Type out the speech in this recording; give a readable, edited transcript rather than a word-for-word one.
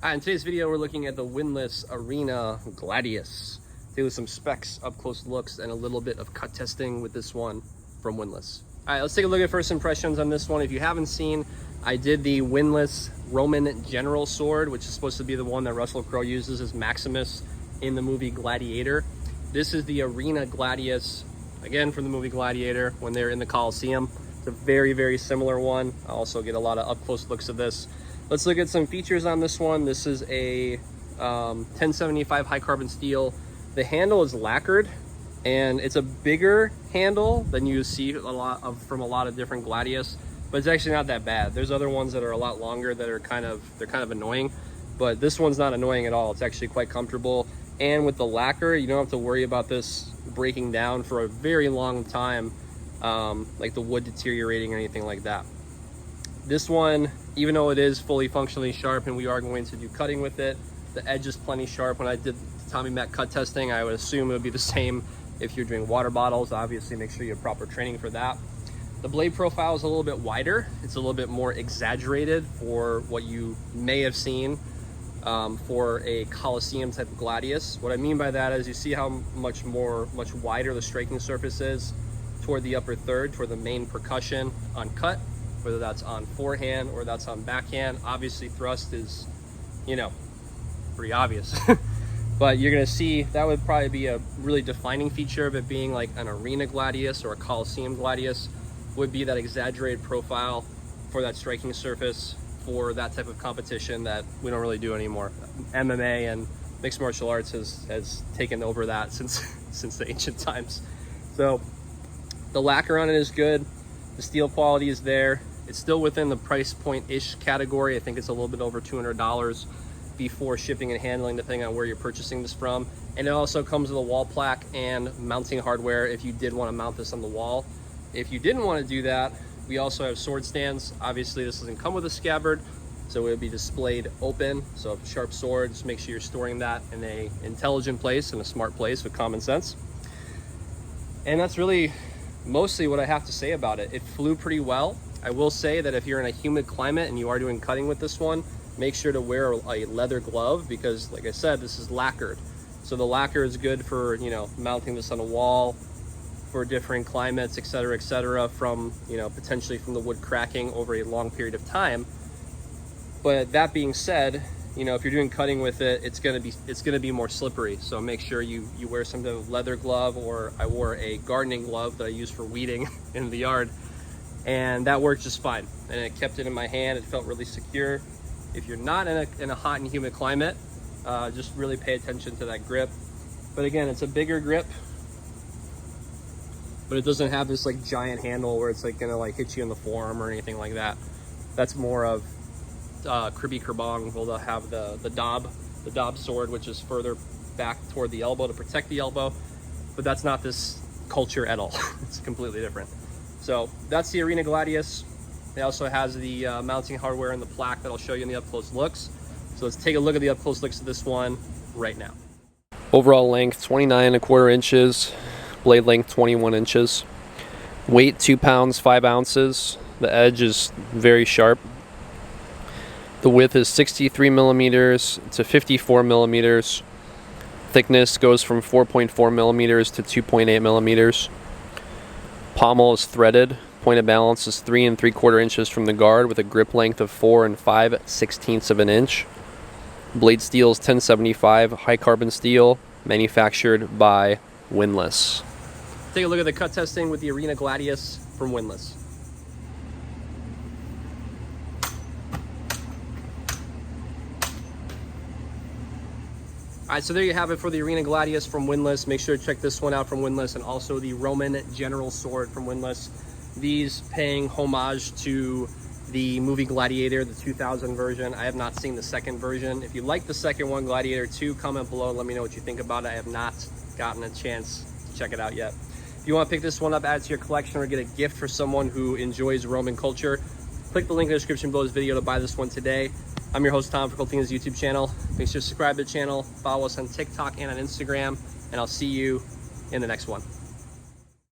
In today's video, we're looking at the Windlass Arena Gladius. Do some specs, up close looks, and a little bit of cut testing with this one from Windlass. All right, let's take a look at first impressions on this one. If you haven't seen, I did the Windlass Roman General Sword, which is supposed to be the one that Russell Crowe uses as Maximus in the movie Gladiator. This is the Arena Gladius, again from the movie Gladiator, when they're in the Colosseum. It's a very, very similar one. I also get a lot of up close looks of this. Let's look at some features on this one. This is a 1075 high carbon steel. The handle is lacquered, and it's a bigger handle than you see from a lot of different Gladius, but it's actually not that bad. There's other ones that are a lot longer that are kind of annoying, but this one's not annoying at all. It's actually quite comfortable, and with the lacquer, you don't have to worry about this breaking down for a very long time, like the wood deteriorating or anything like that. This one, even though it is fully functionally sharp and we are going to do cutting with it, the edge is plenty sharp. When I did Tommy Mac cut testing, I would assume it would be the same if you're doing water bottles. Obviously, make sure you have proper training for that. The blade profile is a little bit wider. It's a little bit more exaggerated for what you may have seen for a Colosseum type of Gladius. What I mean by that is you see how much wider the striking surface is toward the upper third, toward the main percussion on cut, whether that's on forehand or that's on backhand. Obviously thrust is, pretty obvious. But you're gonna see that would probably be a really defining feature of it being like an Arena Gladius or a Colosseum Gladius, would be that exaggerated profile for that striking surface for that type of competition that we don't really do anymore. MMA and mixed martial arts has taken over that since the ancient times. So the lacquer on it is good. The steel quality is there. It's still within the price point-ish category. I think it's a little bit over $200 before shipping and handling, depending on where you're purchasing this from. And it also comes with a wall plaque and mounting hardware if you did want to mount this on the wall. If you didn't want to do that, we also have sword stands. Obviously, this doesn't come with a scabbard, so it would be displayed open. So sharp sword, just make sure you're storing that in an intelligent place, in a smart place with common sense. And that's really mostly what I have to say about it. It flew pretty well. I will say that if you're in a humid climate and you are doing cutting with this one, make sure to wear a leather glove, because like I said, this is lacquered. So the lacquer is good for, mounting this on a wall for different climates, etc., from, potentially from the wood cracking over a long period of time. But that being said, if you're doing cutting with it, it's gonna be more slippery. So make sure you wear some type of leather glove, or I wore a gardening glove that I use for weeding in the yard, and that worked just fine. And it kept it in my hand. It felt really secure. If you're not in a hot and humid climate, just really pay attention to that grip. But again, it's a bigger grip, but it doesn't have this like giant handle where it's like gonna like hit you in the forearm or anything like that. That's more of Kirby Kerbong will have the Dob sword, which is further back toward the elbow to protect the elbow, but that's not this culture at all. It's completely different. So that's the Arena Gladius. It also has the mounting hardware and the plaque that I'll show you in the up close looks. So let's take a look at the up close looks of this one right now. Overall length 29¼ inches, blade length 21 inches, weight 2 pounds 5 ounces. The edge is very sharp. The width is 63 millimeters to 54 millimeters. Thickness goes from 4.4 millimeters to 2.8 millimeters. Pommel is threaded. Point of balance is 3 3/4 inches from the guard with a grip length of 4 5/16 of an inch. Blade steel is 1075 high carbon steel, manufactured by Windlass. Take a look at the cut testing with the Arena Gladius from Windlass. All right, so there you have it for the Arena Gladius from Windlass. Make sure to check this one out from Windlass, and also the Roman General Sword from Windlass. These paying homage to the movie Gladiator, the 2000 version. I have not seen the second version. If you like the second one, Gladiator 2, comment below. Let me know what you think about it. I have not gotten a chance to check it out yet. If you want to pick this one up, add it to your collection, or get a gift for someone who enjoys Roman culture, click the link in the description below this video to buy this one today. I'm your host, Tom, for Kult of Athena's YouTube channel. Make sure to subscribe to the channel, follow us on TikTok and on Instagram, and I'll see you in the next one.